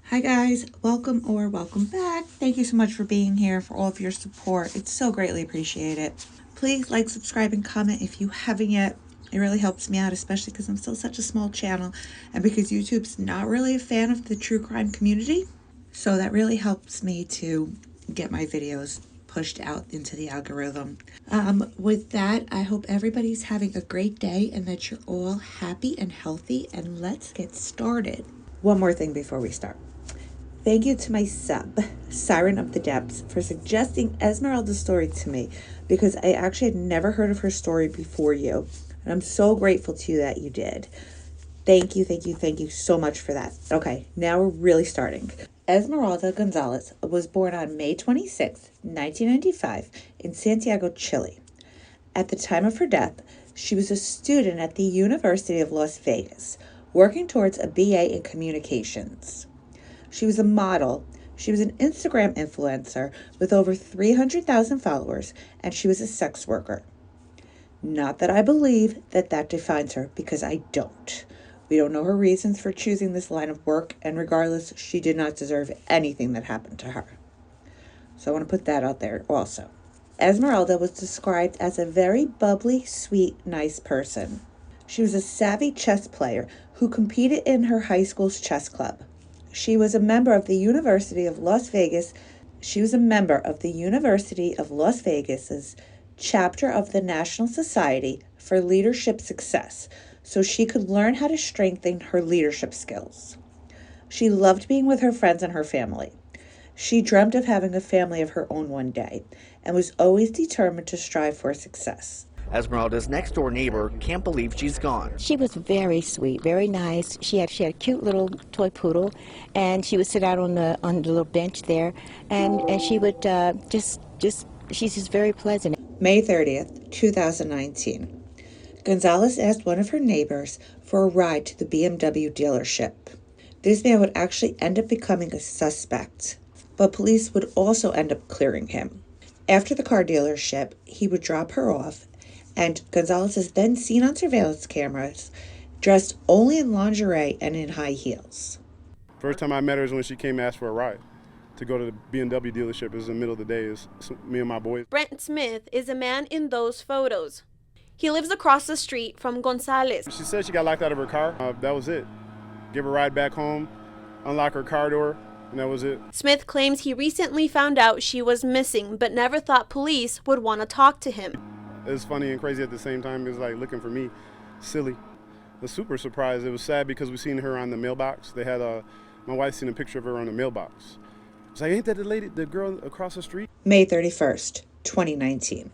Hi guys, welcome or welcome back. Thank you so much for being here, for all of your support. It's so greatly appreciated. Please like, subscribe, and comment if you haven't yet. It really helps me out, especially because I'm still such a small channel and because YouTube's not really a fan of the true crime community. So that really helps me to get my videos pushed out into the algorithm. With that, I hope everybody's having a great day and that you're all happy and healthy, and let's get started. One more thing before we start. Thank you to my sub, Siren of the Depths, for suggesting Esmeralda's story to me because I actually had never heard of her story before you. And I'm so grateful to you that you did. Thank you so much for that. Okay, now we're really starting. Esmeralda Gonzalez was born on May 26, 1995, in Santiago, Chile. At the time of her death, she was a student at the University of Las Vegas, working towards a BA in communications. She was a model. She was an Instagram influencer with over 300,000 followers, and she was a sex worker. Not that I believe that defines her, because I don't. We don't know her reasons for choosing this line of work, and regardless, she did not deserve anything that happened to her. So I want to put that out there also. Esmeralda was described as a very bubbly, sweet, nice person. She was a savvy chess player who competed in her high school's chess club. She was a member of the University of Las Vegas. She was a member of the University of Las Vegas's chapter of the National Society for Leadership Success, so she could learn how to strengthen her leadership skills. She loved being with her friends and her family. She dreamt of having a family of her own one day and was always determined to strive for success. Esmeralda's next-door neighbor can't believe she's gone. She was very sweet, very nice. She had a cute little toy poodle, and she would sit out on the little bench there, and she would she's just very pleasant. May 30th, 2019. Gonzalez asked one of her neighbors for a ride to the BMW dealership. This man would actually end up becoming a suspect, but police would also end up clearing him. After the car dealership, he would drop her off, and Gonzalez is then seen on surveillance cameras dressed only in lingerie and in high heels. First time I met her is when she came and asked for a ride to go to the BMW dealership. It was in the middle of the day. It was me and my boys. Brent Smith is a man in those photos. He lives across the street from Gonzalez. She said she got locked out of her car. That was it. Give her a ride back home, unlock her car door, and that was it. Smith claims he recently found out she was missing, but never thought police would want to talk to him. It was funny and crazy at the same time. It was like looking for me, silly. I was super surprised. It was sad because we seen her on the mailbox. They had my wife seen a picture of her on the mailbox. It's like, ain't that the girl across the street? May 31st, 2019.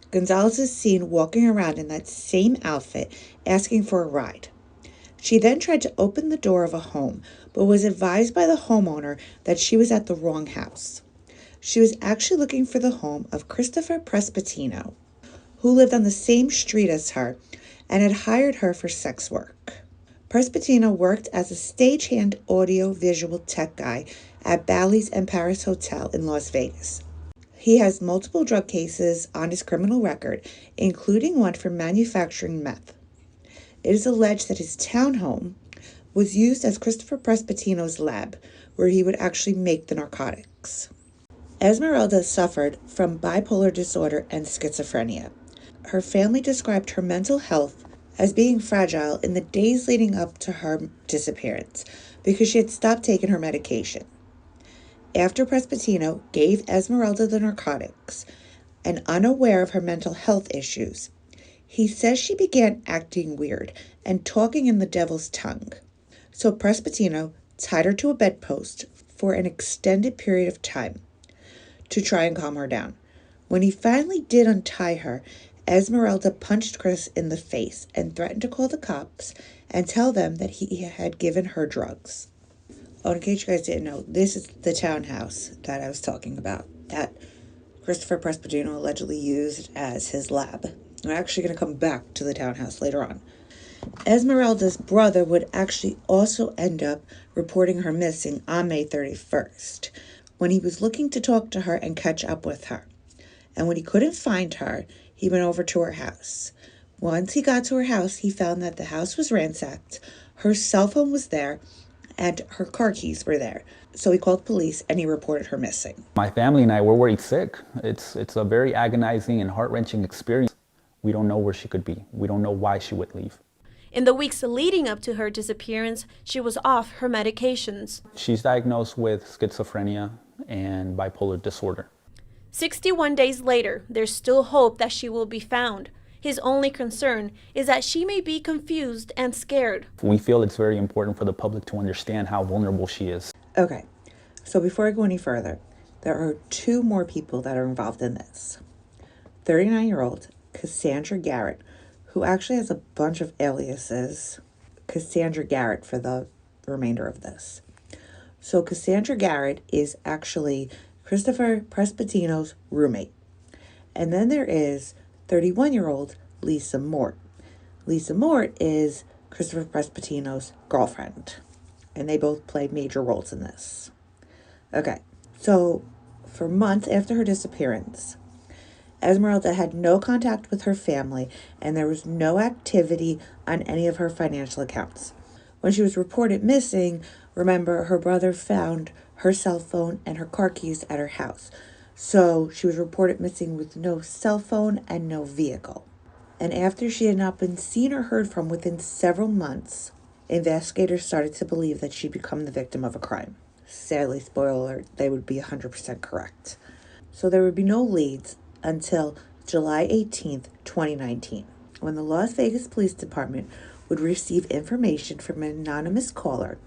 Gonzalez is seen walking around in that same outfit, asking for a ride. She then tried to open the door of a home, but was advised by the homeowner that she was at the wrong house. She was actually looking for the home of Christopher Prestipino, who lived on the same street as her and had hired her for sex work. Prestipino worked as a stagehand audio-visual tech guy at Bally's and Paris Hotel in Las Vegas. He has multiple drug cases on his criminal record, including one for manufacturing meth. It is alleged that his townhome was used as Christopher Prestipino's lab, where he would actually make the narcotics. Esmeralda suffered from bipolar disorder and schizophrenia. Her family described her mental health as being fragile in the days leading up to her disappearance because she had stopped taking her medication. After Prestipino gave Esmeralda the narcotics, and unaware of her mental health issues, he says she began acting weird and talking in the devil's tongue. So Prestipino tied her to a bedpost for an extended period of time to try and calm her down. When he finally did untie her, Esmeralda punched Chris in the face and threatened to call the cops and tell them that he had given her drugs. Oh, in case you guys didn't know, this is the townhouse that I was talking about, that Christopher Prestipino allegedly used as his lab. We're actually going to come back to the townhouse later on. Esmeralda's brother would actually also end up reporting her missing on May 31st, when he was looking to talk to her and catch up with her. And when he couldn't find her, he went over to her house. Once he got to her house, he found that the house was ransacked, her cell phone was there, and her car keys were there. So he called police and he reported her missing. My family and I were worried sick. It's a very agonizing and heart-wrenching experience. We don't know where she could be. We don't know why she would leave. In the weeks leading up to her disappearance, she was off her medications. She's diagnosed with schizophrenia and bipolar disorder. 61 days later, there's still hope that she will be found. His only concern is that she may be confused and scared. We feel it's very important for the public to understand how vulnerable she is. Okay, so before I go any further, there are 2 more people that are involved in this. 39-year-old Cassandra Garrett, who actually has a bunch of aliases. Cassandra Garrett for the remainder of this. So Cassandra Garrett is actually Christopher Prestipino's roommate. And then there is 31-year-old Lisa Mort. Lisa Mort is Christopher Prestipino's girlfriend. And they both play major roles in this. Okay, so for months after her disappearance, Esmeralda had no contact with her family, and there was no activity on any of her financial accounts. When she was reported missing, remember, her brother found her cell phone and her car keys at her house. So she was reported missing with no cell phone and no vehicle. And after she had not been seen or heard from within several months, investigators started to believe that she'd become the victim of a crime. Sadly, spoiler alert, they would be 100% correct. So there would be no leads until July 18th, 2019, when the Las Vegas Police Department would receive information from an anonymous caller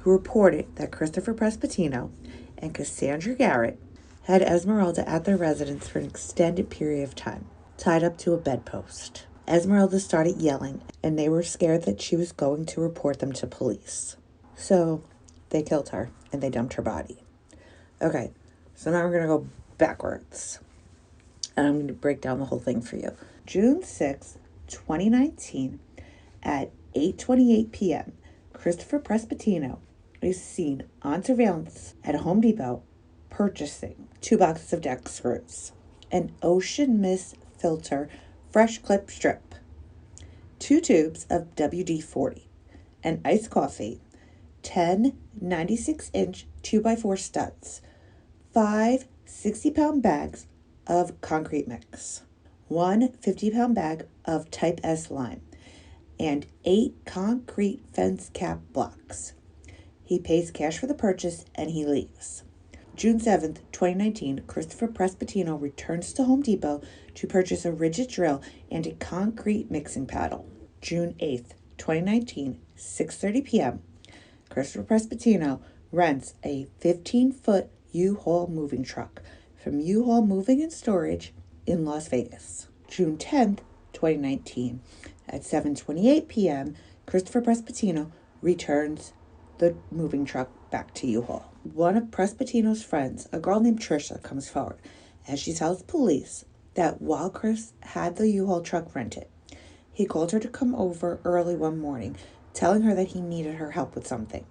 who reported that Christopher Prestipino and Cassandra Garrett had Esmeralda at their residence for an extended period of time, tied up to a bedpost. Esmeralda started yelling, and they were scared that she was going to report them to police. So they killed her, and they dumped her body. Okay, so now we're going to go backwards. And I'm going to break down the whole thing for you. June 6, 2019, at 8:28 p.m., Christopher Prestipino is seen on surveillance at a Home Depot purchasing 2 boxes of deck screws, an Ocean Mist filter fresh clip strip, 2 tubes of WD-40, an iced coffee, 10 96-inch 2x4 studs, 5 60-pound bags of concrete mix, 1 50-pound bag of Type S lime, and 8 concrete fence cap blocks. He pays cash for the purchase and he leaves. June 7th, 2019, Christopher Prestipino returns to Home Depot to purchase a rigid drill and a concrete mixing paddle. June 8th, 2019, 6:30 p.m., Christopher Prestipino rents a 15-foot U-Haul moving truck from U-Haul Moving and Storage in Las Vegas. June 10th, 2019, at 7:28 p.m., Christopher Prestipino returns the moving truck back to U-Haul. One of Prestipino's friends, a girl named Trisha, comes forward and she tells police that while Chris had the U-Haul truck rented, he called her to come over early one morning, telling her that he needed her help with something.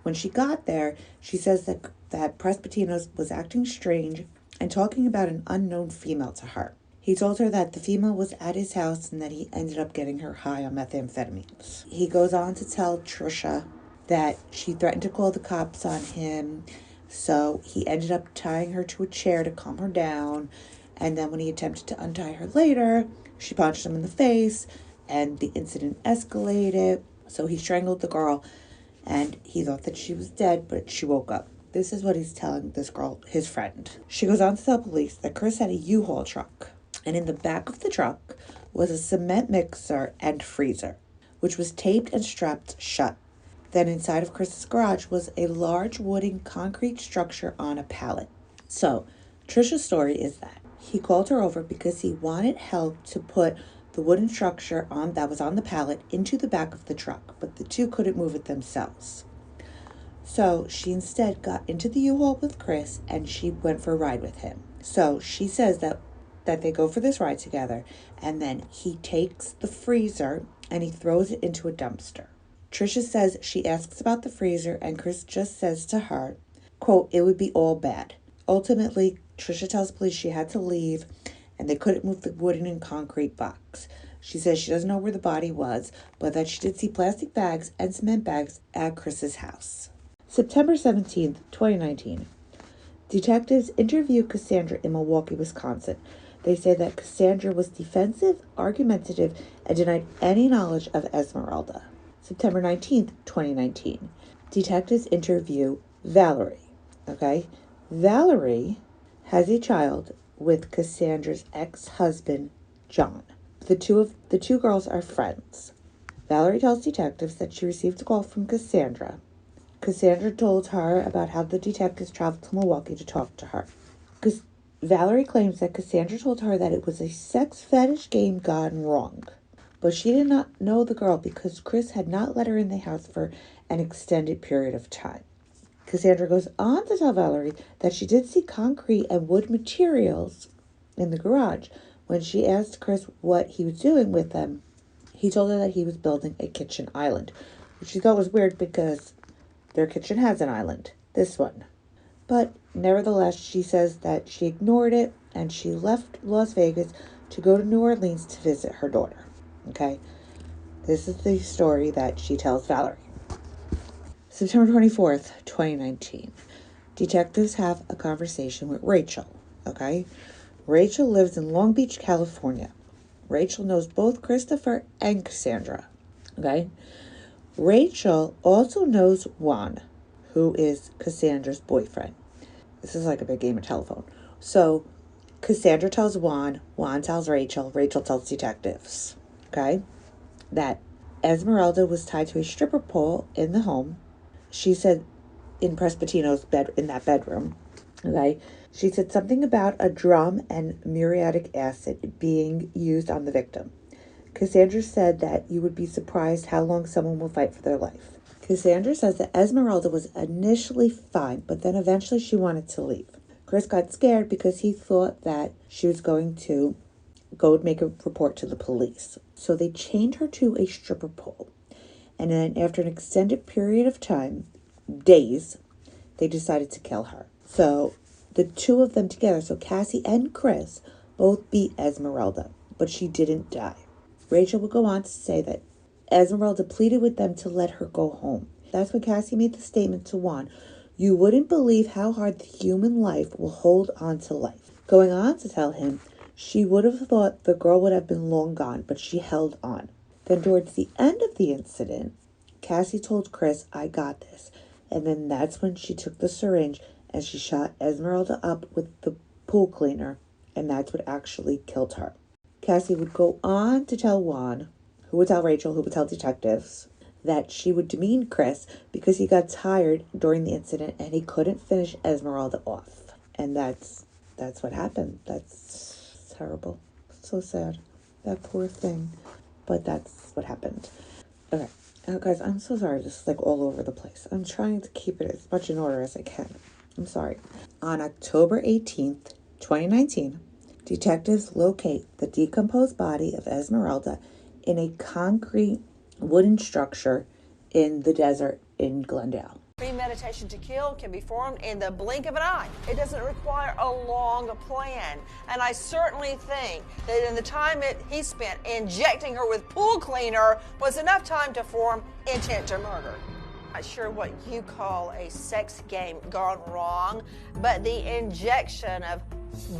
When she got there, she says that Prestipino was acting strange and talking about an unknown female to her. He told her that the female was at his house and that he ended up getting her high on methamphetamines. He goes on to tell Trisha that she threatened to call the cops on him, so he ended up tying her to a chair to calm her down, and then when he attempted to untie her later, she punched him in the face, and the incident escalated, so he strangled the girl, and he thought that she was dead, but she woke up. This is what he's telling this girl, his friend. She goes on to tell police that Chris had a U-Haul truck, and in the back of the truck was a cement mixer and freezer, which was taped and strapped shut. Then inside of Chris's garage was a large wooden concrete structure on a pallet. So, Trisha's story is that he called her over because he wanted help to put the wooden structure that was on the pallet into the back of the truck, but the two couldn't move it themselves. So she instead got into the U-Haul with Chris and she went for a ride with him. So she says that they go for this ride together, and then he takes the freezer and he throws it into a dumpster. Trisha says she asks about the freezer, and Chris just says to her, quote, "It would be all bad." Ultimately, Trisha tells police she had to leave and they couldn't move the wooden and concrete box. She says she doesn't know where the body was, but that she did see plastic bags and cement bags at Chris's house. September 17th, 2019. Detectives interview Cassandra in Milwaukee, Wisconsin. They say that Cassandra was defensive, argumentative, and denied any knowledge of Esmeralda. September 19th, 2019. Detectives interview Valerie. Okay? Valerie has a child with Cassandra's ex-husband, John. The two girls are friends. Valerie tells detectives that she received a call from Cassandra. Cassandra told her about how the detectives traveled to Milwaukee to talk to her. Valerie claims that Cassandra told her that it was a sex fetish game gone wrong. But she did not know the girl because Chris had not let her in the house for an extended period of time. Cassandra goes on to tell Valerie that she did see concrete and wood materials in the garage. When she asked Chris what he was doing with them, he told her that he was building a kitchen island, which she thought was weird because their kitchen has an island, this one. But nevertheless, she says that she ignored it and she left Las Vegas to go to New Orleans to visit her daughter. Okay? This is the story that she tells Valerie. September 24th, 2019. Detectives have a conversation with Rachel. Okay? Rachel lives in Long Beach, California. Rachel knows both Christopher and Cassandra. Okay? Rachel also knows Juan, who is Cassandra's boyfriend. This is like a big game of telephone. So Cassandra tells Juan tells Rachel tells detectives. Okay? That Esmeralda was tied to a stripper pole in the home. She said in Prestipino's bed, in that bedroom. Okay? She said something about a drum and muriatic acid being used on the victim. Cassandra said that you would be surprised how long someone will fight for their life. Cassandra says that Esmeralda was initially fine, but then eventually she wanted to leave. Chris got scared because he thought that she was going to go make a report to the police. So they chained her to a stripper pole. And then after an extended period of time, days, they decided to kill her. So the two of them together, so Cassie and Chris, both beat Esmeralda, but she didn't die. Rachel would go on to say that Esmeralda pleaded with them to let her go home. That's when Cassie made the statement to Juan, "You wouldn't believe how hard the human life will hold on to life." Going on to tell him, she would have thought the girl would have been long gone, but she held on. Then towards the end of the incident, Cassie told Chris, "I got this." And then that's when she took the syringe and she shot Esmeralda up with the pool cleaner, and that's what actually killed her. Cassie would go on to tell Juan, who would tell Rachel, who would tell detectives, that she would demean Chris because he got tired during the incident and he couldn't finish Esmeralda off. And that's what happened. That's terrible. So sad. That poor thing. But that's what happened. Okay. Guys, I'm so sorry. This is like all over the place. I'm trying to keep it as much in order as I can. I'm sorry. On October 18th, 2019, detectives locate the decomposed body of Esmeralda in a concrete wooden structure in the desert in Glendale. Premeditation to kill can be formed in the blink of an eye. It doesn't require a long plan. And I certainly think that in the time he spent injecting her with pool cleaner was enough time to form intent to murder. Not sure what you call a sex game gone wrong, but the injection of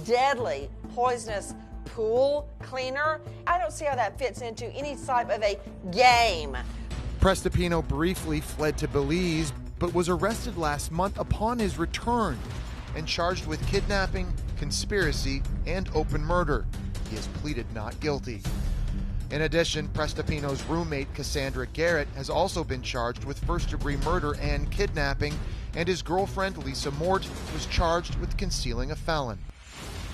deadly, poisonous pool cleaner, I don't see how that fits into any type of a game. Prestipino briefly fled to Belize, but was arrested last month upon his return and charged with kidnapping, conspiracy, and open murder. He has pleaded not guilty. In addition, Prestipino's roommate, Cassandra Garrett, has also been charged with first-degree murder and kidnapping, and his girlfriend, Lisa Mort, was charged with concealing a felon.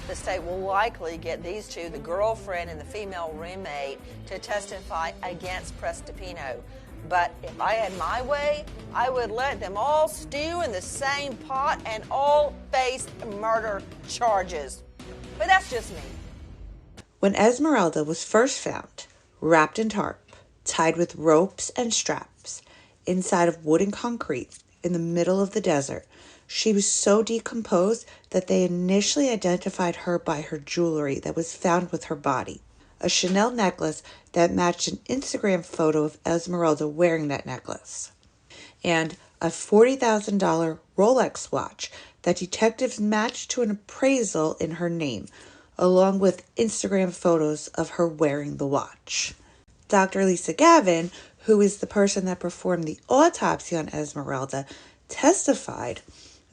The state will likely get these two, the girlfriend and the female roommate, to testify against Prestipino. But if I had my way, I would let them all stew in the same pot and all face murder charges. But that's just me. When Esmeralda was first found, wrapped in tarp, tied with ropes and straps, inside of wood and concrete, in the middle of the desert, she was so decomposed that they initially identified her by her jewelry that was found with her body. a Chanel necklace that matched an Instagram photo of Esmeralda wearing that necklace, and a $40,000 Rolex watch that detectives matched to an appraisal in her name, along with Instagram photos of her wearing the watch. Dr. Lisa Gavin, who is the person that performed the autopsy on Esmeralda, testified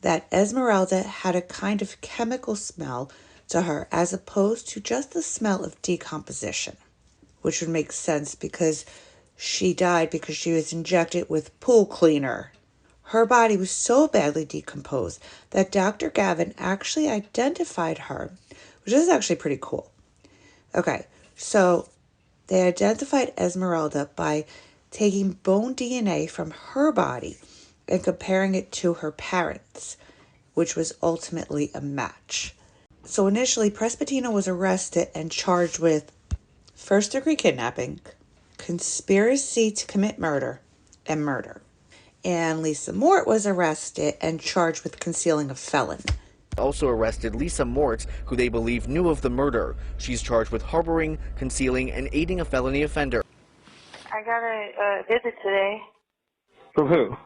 that Esmeralda had a kind of chemical smell to her as opposed to just the smell of decomposition, which would make sense because she died because she was injected with pool cleaner. Her body was so badly decomposed that Dr. Gavin actually identified her, which is actually pretty cool. Okay, so they identified Esmeralda by taking bone DNA from her body and comparing it to her parents, which was ultimately a match. So initially, Prestipino was arrested and charged with first-degree kidnapping, conspiracy to commit murder, and murder. And Lisa Mort was arrested and charged with concealing a felon. Also arrested Lisa Mort, who they believe knew of the murder. She's charged with harboring, concealing, and aiding a felony offender. I got a visit today. From who?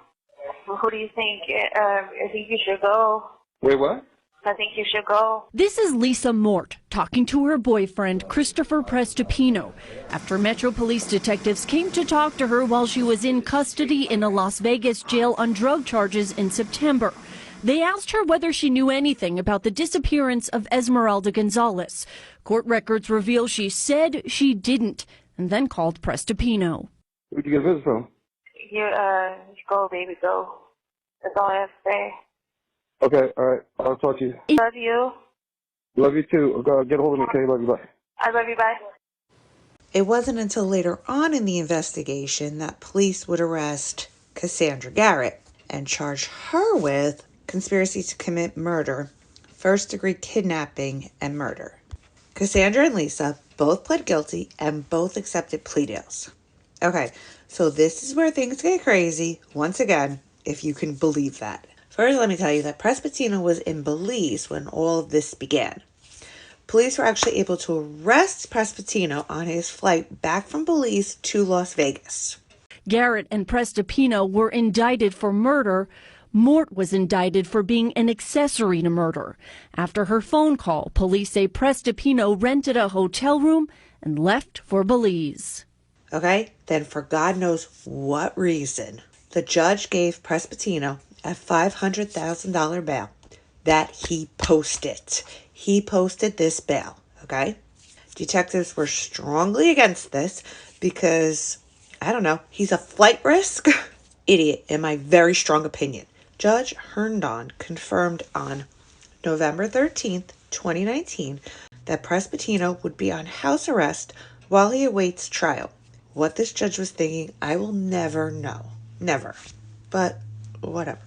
Who do you think? I think you should go. Wait, what? I think you should go. This is Lisa Mort talking to her boyfriend, Christopher Prestipino, after Metro Police detectives came to talk to her while she was in custody in a Las Vegas jail on drug charges in September. They asked her whether she knew anything about the disappearance of Esmeralda Gonzalez. Court records reveal she said she didn't, and then called Prestipino. Where'd you get a visit from? You go, baby, go. That's all I have to say. Okay, all right. I'll talk to you. Love you. Love you too. Get a hold of me, okay? Love you, bye. I love you, bye. It wasn't until later on in the investigation that police would arrest Cassandra Garrett and charge her with conspiracy to commit murder, first-degree kidnapping, and murder. Cassandra and Lisa both pled guilty and both accepted plea deals. Okay, so this is where things get crazy, once again, if you can believe that. First, let me tell you that Prestipino was in Belize when all of this began. Police were actually able to arrest Prestipino on his flight back from Belize to Las Vegas. Garrett and Prestipino were indicted for murder. Mort was indicted for being an accessory to murder. After her phone call, police say Prestipino rented a hotel room and left for Belize. Okay, then for God knows what reason, the judge gave Prestipino a $500,000 bail that he posted. He posted this bail, okay? Detectives were strongly against this because, I don't know, he's a flight risk? Idiot, in my very strong opinion. Judge Herndon confirmed on November 13th, 2019, that Prestipino would be on house arrest while he awaits trial. What this judge was thinking, I will never know. Never. But whatever.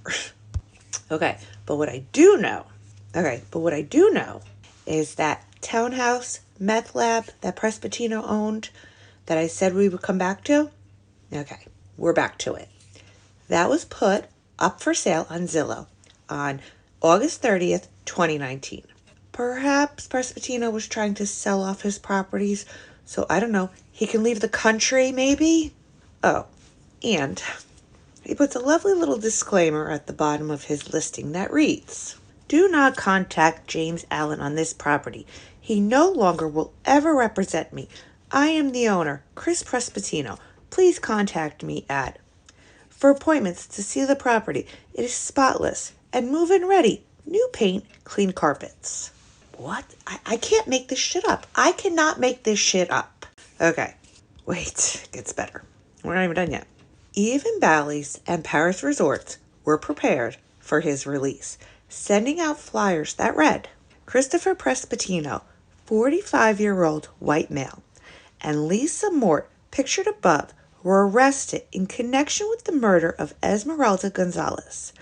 Okay, but what I do know is that townhouse meth lab that Prestipino owned that I said we would come back to, okay, we're back to it. That was put up for sale on Zillow on August 30th, 2019. Perhaps Prestipino was trying to sell off his properties, so I don't know, he can leave the country maybe? Oh, and he puts a lovely little disclaimer at the bottom of his listing that reads, "Do not contact James Allen on this property. He no longer will ever represent me. I am the owner, Chris Prestipino. Please contact me at..." For appointments to see the property, it is spotless and move-in ready. New paint, clean carpets. What? I can't make this shit up. I cannot make this shit up. Okay, wait, it gets better. We're not even done yet. Even Bally's and Paris Resorts were prepared for his release, sending out flyers that read, Christopher Prestipino, 45-year-old white male, and Lisa Mort, pictured above, were arrested in connection with the murder of Esmeralda Gonzalez.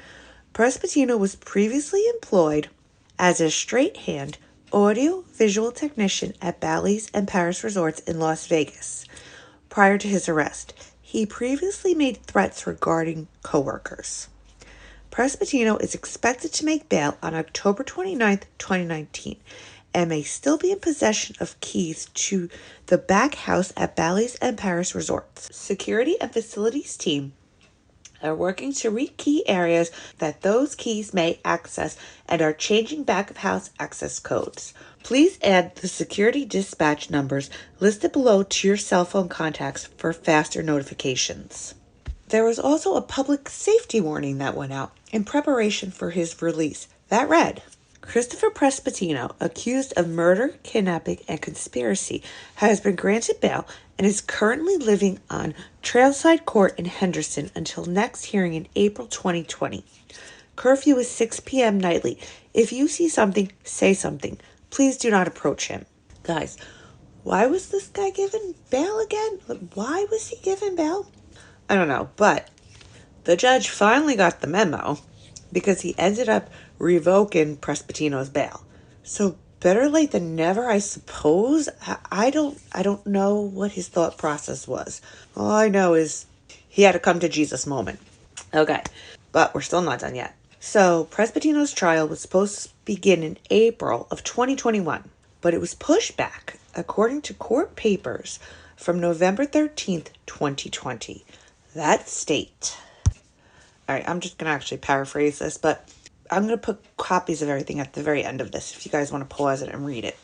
Prestipino was previously employed as a straight-hand audio-visual technician at Bally's and Paris Resorts in Las Vegas. Prior to his arrest, he previously made threats regarding coworkers. Prestipino is expected to make bail on October 29th, 2019, and may still be in possession of keys to the back house at Bally's and Paris resorts. Security and facilities team are working to rekey areas that those keys may access and are changing back of house access codes. Please add the security dispatch numbers listed below to your cell phone contacts for faster notifications. There was also a public safety warning that went out in preparation for his release. That read, Christopher Prestipino, accused of murder, kidnapping, and conspiracy, has been granted bail and is currently living on Trailside Court in Henderson until next hearing in April 2020. Curfew is 6 p.m. nightly. If you see something, say something. Please do not approach him. Guys, why was this guy given bail again? Why was he given bail? I don't know, but the judge finally got the memo because he ended up revoking Prestipino's bail. So better late than never, I suppose. I don't know what his thought process was. All I know is he had a come to Jesus moment. Okay, but we're still not done yet. So Prestipino's trial was supposed to begin in April of 2021, but it was pushed back, according to court papers, from November 13th, 2020. That state. All right, I'm just going to actually paraphrase this, but I'm going to put copies of everything at the very end of this if you guys want to pause it and read it.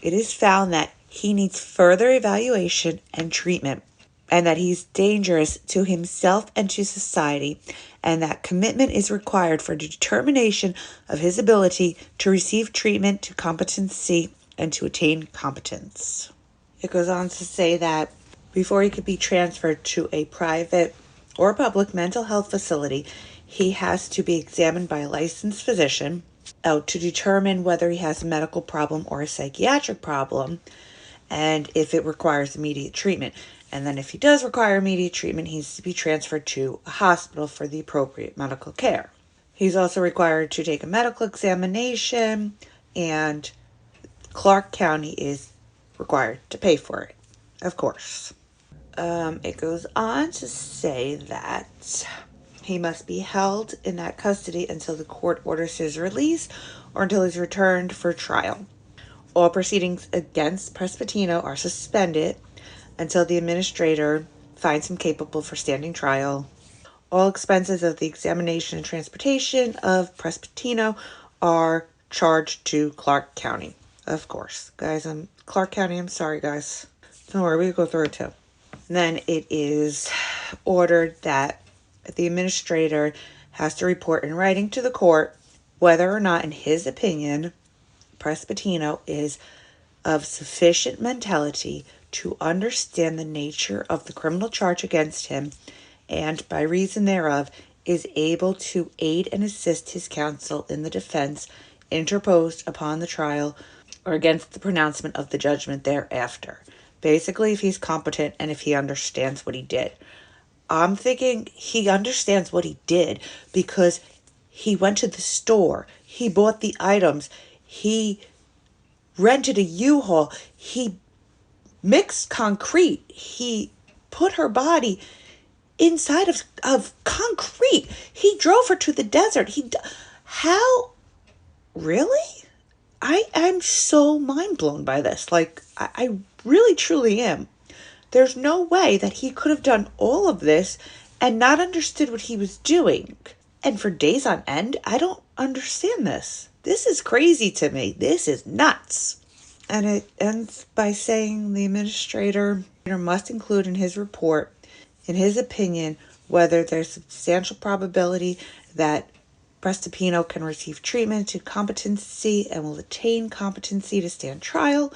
It is found that he needs further evaluation and treatment, and that he's dangerous to himself and to society, and that commitment is required for determination of his ability to receive treatment to competency and to attain competence. It goes on to say that before he could be transferred to a private or public mental health facility, he has to be examined by a licensed physician to determine whether he has a medical problem or a psychiatric problem, and if it requires immediate treatment. And then if he does require immediate treatment, he needs to be transferred to a hospital for the appropriate medical care. He's also required to take a medical examination, and Clark County is required to pay for it, of course. It goes on to say that he must be held in that custody until the court orders his release or until he's returned for trial. All proceedings against Prestipino are suspended until the administrator finds him capable for standing trial. All expenses of the examination and transportation of Prestipino are charged to Clark County. Of course, guys, Clark County, I'm sorry, guys. Don't worry, we go through it too. And then it is ordered that the administrator has to report in writing to the court whether or not, in his opinion, Prestipino is of sufficient mentality to understand the nature of the criminal charge against him, and by reason thereof is able to aid and assist his counsel in the defense interposed upon the trial or against the pronouncement of the judgment thereafter. Basically, if he's competent and if he understands what he did. I'm thinking he understands what he did because he went to the store, he bought the items, he rented a U-Haul, he mixed concrete, he put her body inside of concrete, he drove her to the desert. How? Really? I'm so mind blown by this. I really truly am. There's no way that he could have done all of this and not understood what he was doing. And for days on end, I don't understand this. This is crazy to me. This is nuts. And it ends by saying the administrator must include in his report, in his opinion, whether there's substantial probability that Prestipino can receive treatment to competency and will attain competency to stand trial,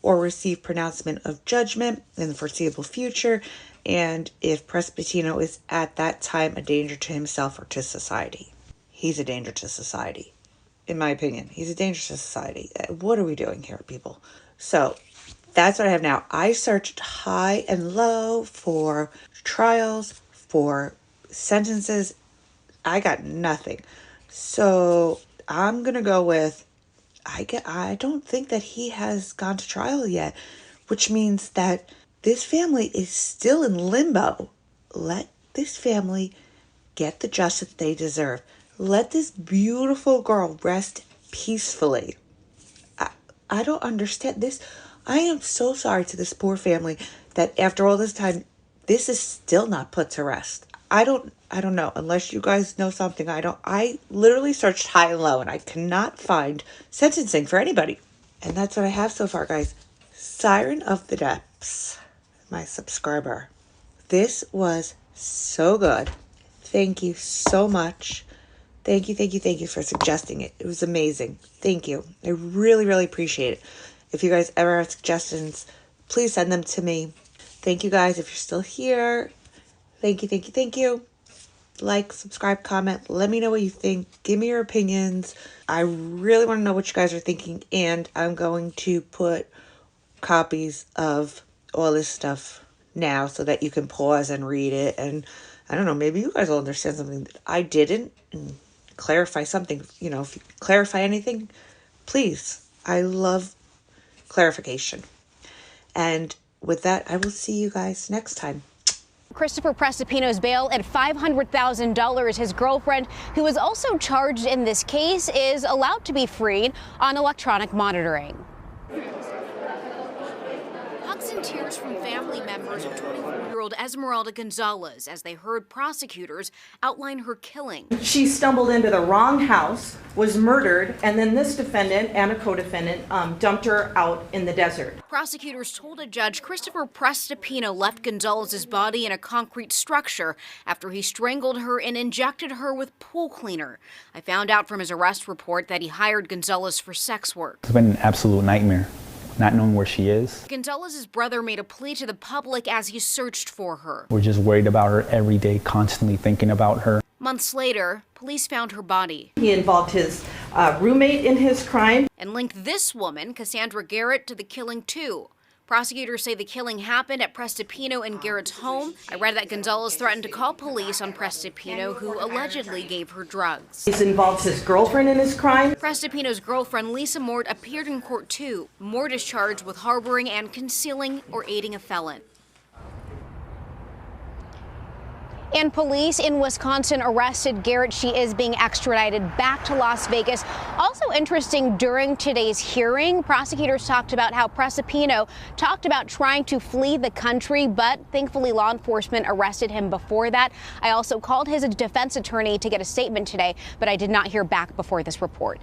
or receive pronouncement of judgment in the foreseeable future, and if Prestipino is at that time a danger to himself or to society. He's a danger to society. In my opinion, he's a danger to society. What are we doing here, people? So, that's what I have now. I searched high and low for trials, for sentences. I got nothing. So, I'm going to go with I don't think that he has gone to trial yet, which means that this family is still in limbo. Let this family get the justice they deserve. Let this beautiful girl rest peacefully. I don't understand this. I am so sorry to this poor family that after all this time, this is still not put to rest. I don't know. Unless you guys know something, I literally searched high and low and I cannot find sentencing for anybody. And that's what I have so far, guys. Siren of the Depths, my subscriber. This was so good. Thank you so much. Thank you for suggesting it. It was amazing. Thank you. I really, really appreciate it. If you guys ever have suggestions, please send them to me. Thank you guys if you're still here. Thank you. Like, subscribe, comment. Let me know what you think. Give me your opinions. I really want to know what you guys are thinking. And I'm going to put copies of all this stuff now so that you can pause and read it. And I don't know, maybe you guys will understand something that I didn't and clarify something. You know, if you clarify anything, please. I love clarification. And with that, I will see you guys next time. Christopher Prestipino's bail at $500,000. His girlfriend, who is also charged in this case, is allowed to be freed on electronic monitoring. Hugs and tears from family members of 24-year-old Esmeralda Gonzalez as they heard prosecutors outline her killing. She stumbled into the wrong house, was murdered, and then this defendant and a co-defendant dumped her out in the desert. Prosecutors told a judge Christopher Prestipino left Gonzalez's body in a concrete structure after he strangled her and injected her with pool cleaner. I found out from his arrest report that he hired Gonzalez for sex work. It's been an absolute nightmare, not knowing where she is. Gonzalez's brother made a plea to the public as he searched for her. We're just worried about her every day, constantly thinking about her. Months later, police found her body. He involved his roommate in his crime And linked this woman, Cassandra Garrett, to the killing too. Prosecutors say the killing happened at Prestipino and Garrett's home. I read that Gonzalez threatened to call police on Prestipino, who allegedly gave her drugs. He's involved his girlfriend in his crime. Prestipino's girlfriend, Lisa Mort, appeared in court too. Mort is charged with harboring and concealing or aiding a felon. And police in Wisconsin arrested Garrett. She is being extradited back to Las Vegas. Also interesting, during today's hearing, prosecutors talked about how Prestipino talked about trying to flee the country, but thankfully law enforcement arrested him before that. I also called his defense attorney to get a statement today, but I did not hear back before this report.